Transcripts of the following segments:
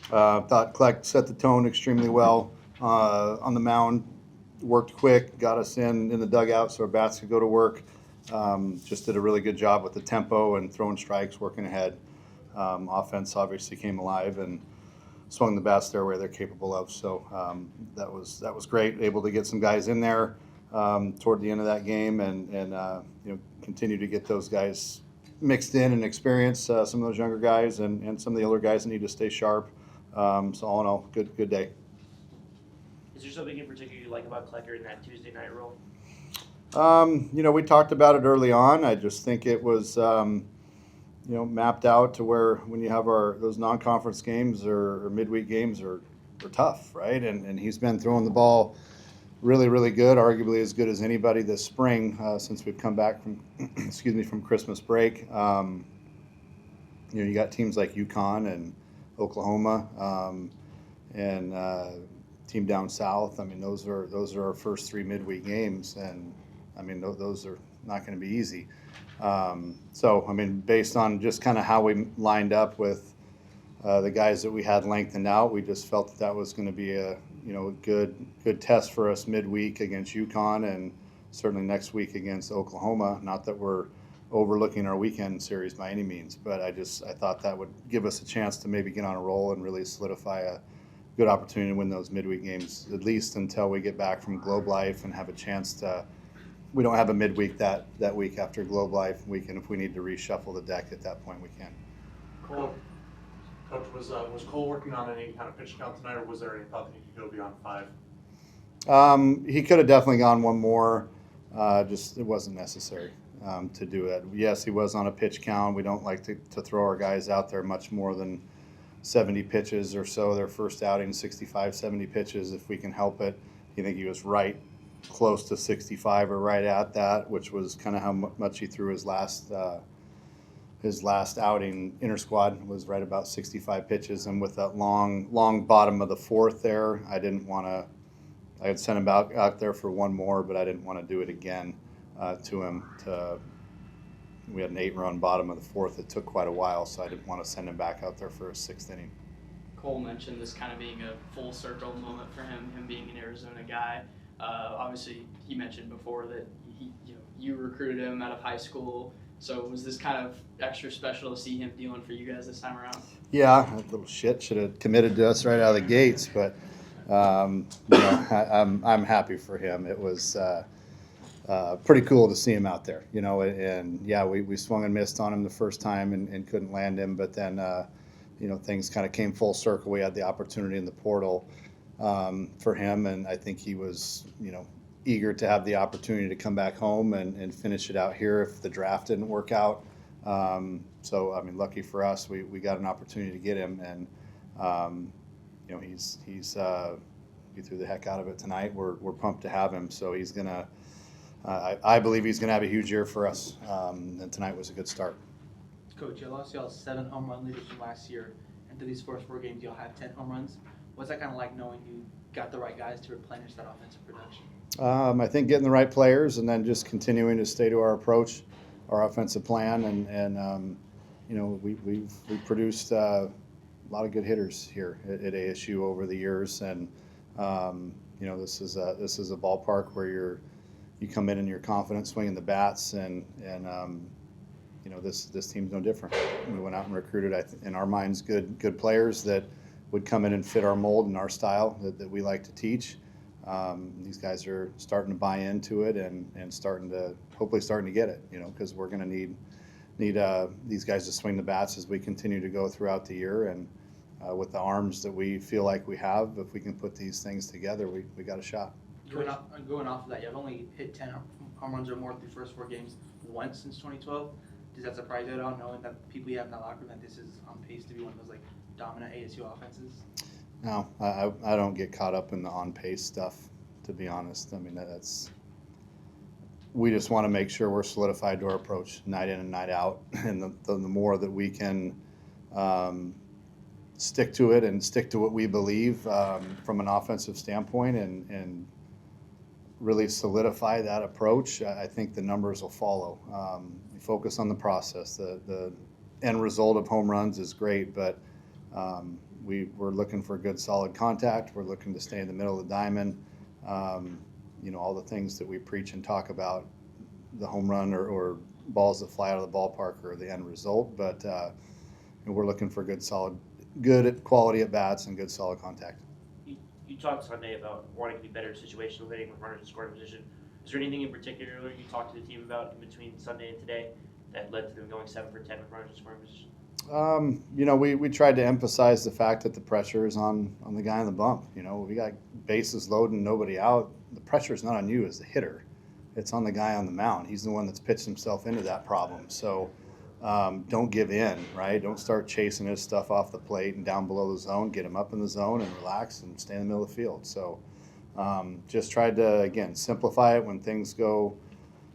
Thought Kleck set the tone extremely well on the mound. Worked quick, got us in the dugout so our bats could go to work. Just did a really good job with the tempo and throwing strikes, working ahead. Offense obviously came alive and swung the bats their way they're capable of. So that was great. Able to get some guys in there toward the end of that game and continue to get those guys mixed in and experience some of those younger guys and some of the older guys that need to stay sharp. So all in all, good day. Is there something in particular you like about Klecker in that Tuesday night role? We talked about it early on. I just think it was mapped out to where when you have those non-conference games or midweek games are tough, right? And he's been throwing the ball really good, arguably as good as anybody this spring since we've come back from from Christmas break. You got teams like UConn and Oklahoma and team down south. I mean, those are our first three midweek games, and I mean those are not going to be easy. So I mean, based on just kind of how we lined up with the guys that we had lengthened out, we just felt that was going to be a good test for us midweek against UConn and certainly next week against Oklahoma. Not that we're overlooking our weekend series by any means, but I thought that would give us a chance to maybe get on a roll and really solidify a good opportunity to win those midweek games, at least until we get back from Globe Life and have a chance to. We don't have a midweek that week after Globe Life week, and if we need to reshuffle the deck at that point, we can. Coach, was Cole working on any kind of pitch count tonight, or was there any thought that he could go beyond 5? He could have definitely gone one more. Just it wasn't necessary to do it. Yes, he was on a pitch count. We don't like to throw our guys out there much more than 70 pitches or so. Their first outing, 65, 70 pitches if we can help it. I think he was right close to 65 or right at that, which was kind of how much he threw his last outing. Inter squad was right about 65 pitches, and with that long bottom of the fourth there, I didn't want to. I had sent him out there for one more, but I didn't want to do it again to him. We had an 8-run bottom of the fourth. It took quite a while, so I didn't want to send him back out there for a 6th inning. Cole mentioned this kind of being a full circle moment for him being an Arizona guy. Obviously, he mentioned before that you recruited him out of high school. So was this kind of extra special to see him dealing for you guys this time around? Yeah, that little shit should have committed to us right out of the gates, but I'm happy for him. It was pretty cool to see him out there, and yeah, we swung and missed on him the first time and couldn't land him, but then things kind of came full circle. We had the opportunity in the portal for him, and I think he was eager to have the opportunity to come back home and finish it out here if the draft didn't work out. So I mean, lucky for us, we got an opportunity to get him, and he threw the heck out of it tonight. We're pumped to have him. So he's gonna. I believe he's gonna have a huge year for us, and tonight was a good start. Coach, you lost y'all 7 home run leaders from last year, and through these first 4 games, y'all have 10 home runs. What's that kind of like knowing you got the right guys to replenish that offensive production? I think getting the right players and then just continuing to stay to our approach, our offensive plan, and we've produced a lot of good hitters here at ASU over the years, and this is a ballpark where you come in and you're confident swinging the bats, and this team's no different. We went out and recruited, in our minds, good players that would come in and fit our mold and our style that we like to teach. These guys are starting to buy into it and hopefully starting to get it, because we're going to need these guys to swing the bats as we continue to go throughout the year. And with the arms that we feel like we have, if we can put these things together, we got a shot. Going off of that, you've only hit 10 home runs or more through the first 4 games once since 2012. Does that surprise you at all, knowing that people you have in that locker room, that this is on pace to be one of those dominant ASU offenses? No, I don't get caught up in the on-pace stuff, to be honest. I mean, we just want to make sure we're solidified to our approach night in and night out, and the more that we can stick to it and stick to what we believe from an offensive standpoint and really solidify that approach, I think the numbers will follow. You focus on the process. The end result of home runs is great, but We're looking for good solid contact. We're looking to stay in the middle of the diamond. All the things that we preach and talk about, the home run or balls that fly out of the ballpark or the end result. But we're looking for good quality at bats and good solid contact. You talked Sunday about wanting to be better situational hitting with runners in scoring position. Is there anything in particular you talked to the team about in between Sunday and today that led to them going 7 for 10 with runners in scoring position? We tried to emphasize the fact that the pressure is on the guy on the bump. We got bases loaded and nobody out. The pressure is not on you as the hitter. It's on the guy on the mound. He's the one that's pitched himself into that problem. So don't give in, right? Don't start chasing his stuff off the plate and down below the zone. Get him up in the zone and relax and stay in the middle of the field. So just tried to, again, simplify it when things go,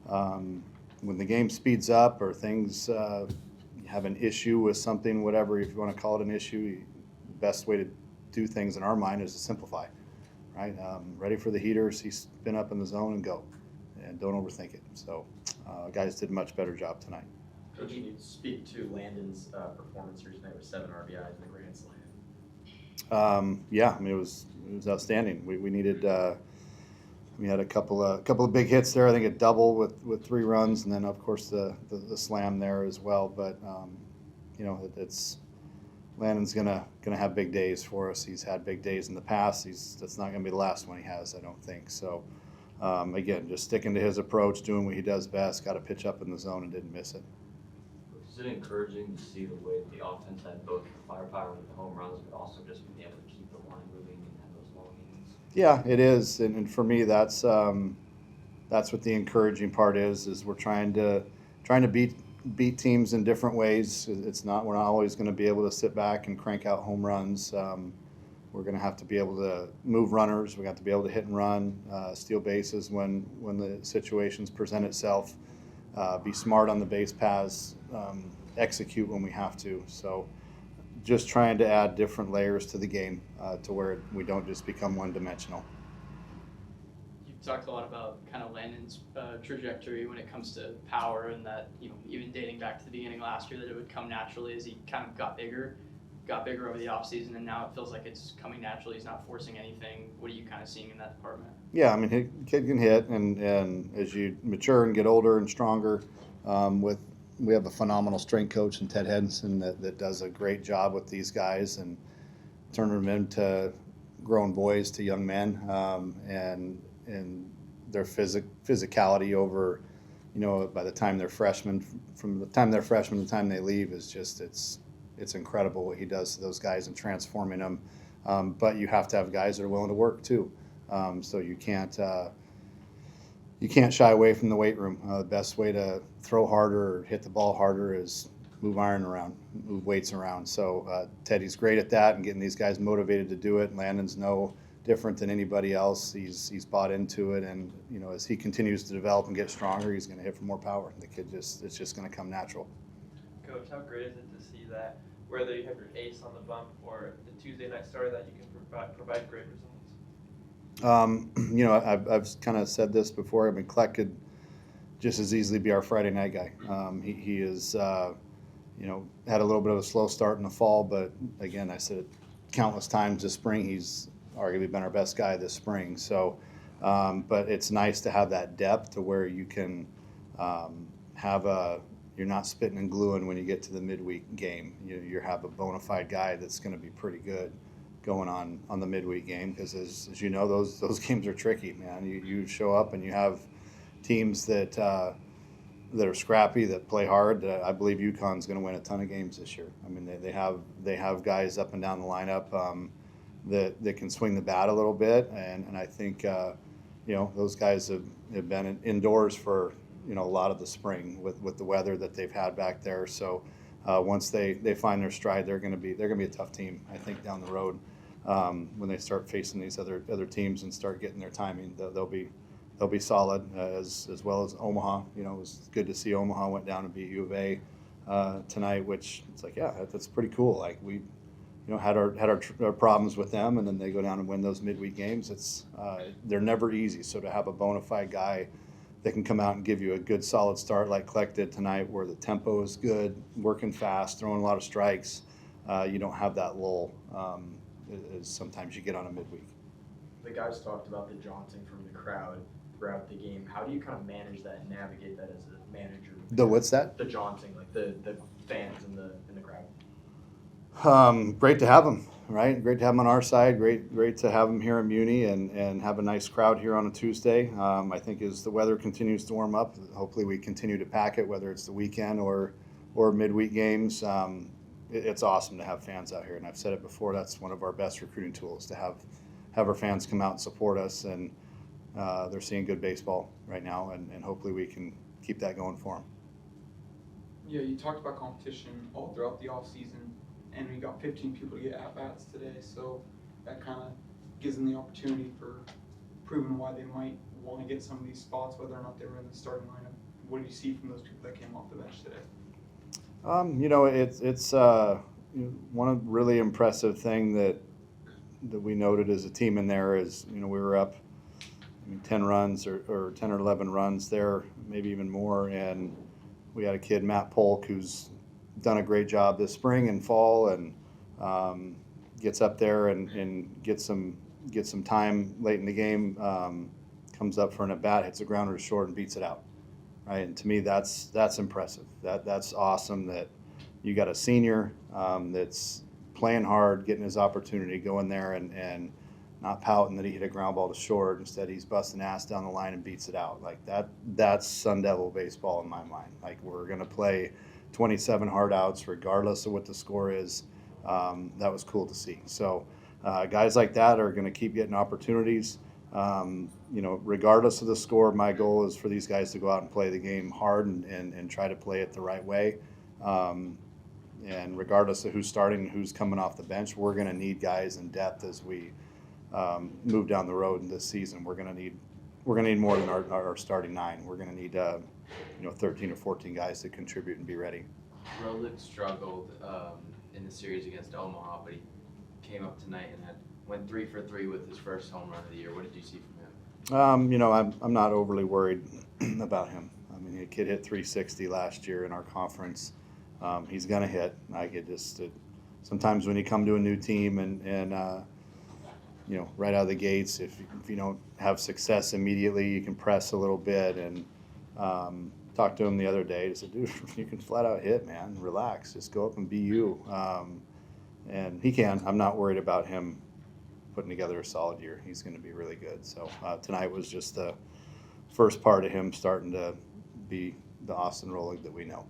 when the game speeds up or things have an issue with something, whatever, if you want to call it an issue, the best way to do things in our mind is to simplify, right? Ready for the heaters, he's been up in the zone and go, and don't overthink it. So guys did a much better job tonight. Coach, can you speak to Landon's performance here tonight with 7 RBIs and a grand slam? Yeah, I mean, it was outstanding. We needed, we had a couple of big hits there. I think a double with 3 runs, and then of course the slam there as well. But it's Landon's gonna have big days for us. He's had big days in the past. That's not gonna be the last one he has, I don't think. So again, just sticking to his approach, doing what he does best. Got to pitch up in the zone and didn't miss it. Is it encouraging to see the way the offense had both the firepower with the home runs, but also just being able to keep the line moving and have those long innings? Yeah, it is, and for me, that's what the encouraging part is we're trying to beat teams in different ways. We're not always going to be able to sit back and crank out home runs. We're going to have to be able to move runners. We got to be able to hit and run, steal bases when the situations present itself. Be smart on the base paths, execute when we have to. So just trying to add different layers to the game to where we don't just become one-dimensional. You've talked a lot about kind of Landon's trajectory when it comes to power, and that, even dating back to the beginning last year, that it would come naturally as he kind of got bigger over the offseason, and now it feels like it's coming naturally. He's not forcing anything. What are you kind of seeing in that department? Yeah, I mean, kid can hit, and as you mature and get older and stronger, we have a phenomenal strength coach in Ted Henson that does a great job with these guys and turning them into grown boys to young men, and their physicality over, by the time they're freshmen, from the time they're freshmen to the time they leave is just it's incredible what he does to those guys and transforming them. But you have to have guys that are willing to work too. So you can't shy away from the weight room. The best way to throw harder or hit the ball harder is move iron around, move weights around. So Teddy's great at that and getting these guys motivated to do it. Landon's no different than anybody else. He's bought into it, and as he continues to develop and get stronger, he's going to hit for more power. The kid it's just going to come natural. Coach, how great is it to see that whether you have your ace on the bump or the Tuesday night starter, that you can provide great results? I've kind of said this before. I mean, Kleck could just as easily be our Friday night guy. He is, had a little bit of a slow start in the fall, but again, I said it countless times this spring, he's arguably been our best guy this spring. So, but it's nice to have that depth to where you can you're not spitting and gluing when you get to the midweek game. You have a bona fide guy that's going to be pretty good going on the midweek game, because as you know, those games are tricky, man. You show up and you have teams that are scrappy, that play hard. I believe UConn's going to win a ton of games this year. I mean, they have guys up and down the lineup that can swing the bat a little bit, and I think those guys have been indoors for a lot of the spring with the weather that they've had back there. So once they find their stride, they're going to be a tough team, I think, down the road. When they start facing these other teams and start getting their timing, they'll be solid, as well as Omaha. It was good to see Omaha went down and beat U of A tonight, which it's like, yeah, that's pretty cool. Like we had our problems with them, and then they go down and win those midweek games. They're never easy. So to have a bona fide guy that can come out and give you a good solid start like Kleck did tonight, where the tempo is good, working fast, throwing a lot of strikes, you don't have that lull as sometimes you get on a midweek. The guys talked about the jaunting from the crowd throughout the game. How do you kind of manage that and navigate that as a manager? The what's that? The jaunting, like the fans in the crowd. Great to have them, right? Great to have them on our side. Great to have them here in Muni and have a nice crowd here on a Tuesday. I think as the weather continues to warm up, hopefully we continue to pack it, whether it's the weekend or midweek games. It's awesome to have fans out here, and I've said it before. That's one of our best recruiting tools, to have our fans come out and support us, and they're seeing good baseball right now, and hopefully we can keep that going for them. Yeah, you talked about competition all throughout the off season, and we got 15 people to get at-bats today, so that kind of gives them the opportunity for proving why they might want to get some of these spots, whether or not they were in the starting lineup. What do you see from those people that came off the bench today? It's one really impressive thing that we noted as a team in there is, we were up 10 runs or 10 or 11 runs there, maybe even more, and we had a kid, Matt Polk, who's done a great job this spring and fall, and gets up there and gets some time late in the game, comes up for an at-bat, hits a grounder to short and beats it out. Right, and to me, that's impressive. That's awesome that you got a senior that's playing hard, getting his opportunity, going there and not pouting that he hit a ground ball to short. Instead, he's busting ass down the line and beats it out. Like that's Sun Devil baseball in my mind. Like, we're gonna play 27 hard outs regardless of what the score is. That was cool to see. So guys like that are gonna keep getting opportunities. Regardless of the score, my goal is for these guys to go out and play the game hard and try to play it the right way. And regardless of who's starting and who's coming off the bench, we're going to need guys in depth as we move down the road in this season. We're going to need more than our starting 9. We're going to need 13 or 14 guys to contribute and be ready. Rolick struggled in the series against Omaha, but he came up tonight and went 3 for 3 with his first home run of the year. What did you see from him? I'm not overly worried about him. I mean, the kid hit 360 last year in our conference. He's gonna hit. Sometimes when you come to a new team and right out of the gates, if you don't have success immediately, you can press a little bit. And talked to him the other day. He said, "Dude, you can flat out hit, man. Relax. Just go up and be you." And he can. I'm not worried about him putting together a solid year. He's going to be really good. So tonight was just the first part of him starting to be the Austin Rolick that we know.